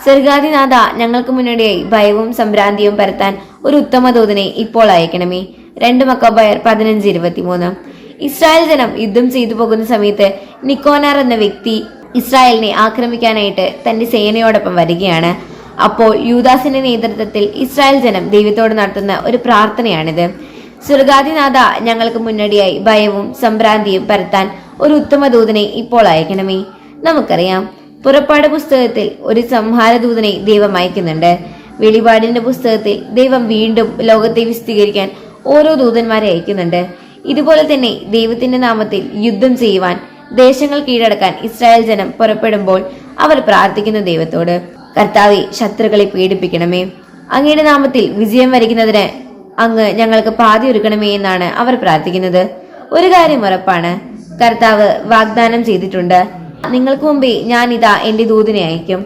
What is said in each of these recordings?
സ്വർഗാധിനാഥ, ഞങ്ങൾക്ക് മുന്നോടിയായി ഭയവും സംഭ്രാന്തിയും പരത്താൻ ഒരു ഉത്തമ ദൂതനെ ഇപ്പോൾ അയക്കണമേ. 2 മക്കബയർ 15:23. ഇസ്രായേൽ ജനം യുദ്ധം ചെയ്തു പോകുന്ന സമയത്ത് നിക്കോനാർ എന്ന വ്യക്തി ഇസ്രായേലിനെ ആക്രമിക്കാനായിട്ട് തന്റെ സേനയോടൊപ്പം വരികയാണ്. അപ്പോൾ യൂദാസിന്റെ നേതൃത്വത്തിൽ ഇസ്രായേൽ ജനം ദൈവത്തോട് നടത്തുന്ന ഒരു പ്രാർത്ഥനയാണിത്. സ്വർഗാധിനാഥ, ഞങ്ങൾക്ക് മുന്നോടിയായി ഭയവും സംഭ്രാന്തിയും പരത്താൻ ഒരു ഉത്തമ ദൂതനെ ഇപ്പോൾ അയക്കണമേ. നമുക്കറിയാം, പുറപ്പാട് പുസ്തകത്തിൽ ഒരു സംഹാരദൂതനെ ദൈവം അയക്കുന്നുണ്ട്. വെളിപാടിന്റെ പുസ്തകത്തിൽ ദൈവം വീണ്ടും ലോകത്തെ വിസ്തീകരിക്കാൻ ഓരോ ദൂതന്മാരെ അയക്കുന്നുണ്ട്. ഇതുപോലെ തന്നെ ദൈവത്തിന്റെ നാമത്തിൽ യുദ്ധം ചെയ്യുവാൻ, ദേശങ്ങൾ കീഴടക്കാൻ ഇസ്രായേൽ ജനം പുറപ്പെടുമ്പോൾ അവർ പ്രാർത്ഥിക്കുന്നു ദൈവത്തോട്, കർത്താവെ, ശത്രുക്കളെ പീഡിപ്പിക്കണമേ, അങ്ങയുടെ നാമത്തിൽ വിജയം വരിക്കുന്നതിന് അങ്ങ് ഞങ്ങൾക്ക് പാതി ഒരുക്കണമേ എന്നാണ് അവർ പ്രാർത്ഥിക്കുന്നത്. ഒരു കാര്യം ഉറപ്പാണ്, കർത്താവ് വാഗ്ദാനം ചെയ്തിട്ടുണ്ട്, നിങ്ങൾക്ക് മുമ്പേ ഞാൻ ഇതാ എന്റെ ദൂതനെ അയക്കും,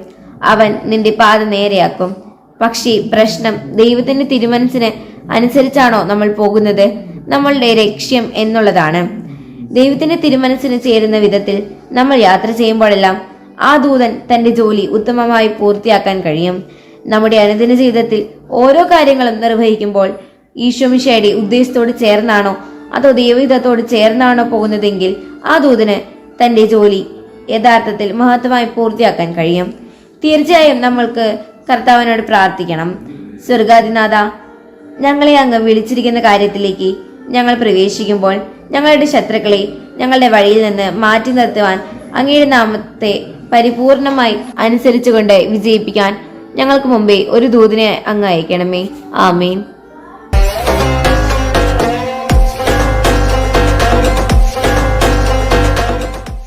അവൻ നിന്റെ പാത നേരെയാക്കും. പക്ഷേ പ്രശ്നം, ദൈവത്തിന്റെ തിരുമനസ്സിന് അനുസരിച്ചാണോ നമ്മൾ പോകുന്നത്, നമ്മളുടെ ലക്ഷ്യം എന്നുള്ളതാണ്. ദൈവത്തിന്റെ തിരുമനസ്സിന് ചേരുന്ന വിധത്തിൽ നമ്മൾ യാത്ര ചെയ്യുമ്പോഴെല്ലാം ആ ദൂതൻ തന്റെ ജോലി ഉത്തമമായി പൂർത്തിയാക്കാൻ കഴിയും. നമ്മുടെ അനുദിന ജീവിതത്തിൽ ഓരോ കാര്യങ്ങളും നിർവഹിക്കുമ്പോൾ ഈശോമിശിഹായുടെ ഉദ്ദേശത്തോട് ചേർന്നാണോ അതോ ദൈവഹിതത്തോട് ചേർന്നാണോ പോകുന്നതെങ്കിൽ ആ ദൂതന് തന്റെ ജോലി യഥാർത്ഥത്തിൽ മഹത്വമായി പൂർത്തിയാക്കാൻ കഴിയും. തീർച്ചയായും നമ്മൾക്ക് കർത്താവിനോട് പ്രാർത്ഥിക്കണം, സ്വർഗാധിനാഥ, ഞങ്ങളെ അങ്ങ് വിളിച്ചിരിക്കുന്ന കാര്യത്തിലേക്ക് ഞങ്ങൾ പ്രവേശിക്കുമ്പോൾ ഞങ്ങളുടെ ശത്രുക്കളെ ഞങ്ങളുടെ വഴിയിൽ നിന്ന് മാറ്റി നിർത്തുവാൻ, അങ്ങയുടെ നാമത്തെ പരിപൂർണമായി അനുസരിച്ചുകൊണ്ട് വിജയിപ്പിക്കാൻ ഞങ്ങൾക്ക് മുമ്പേ ഒരു ദൂതനെ അങ്ങ് അയക്കണമേ. ആമേൻ.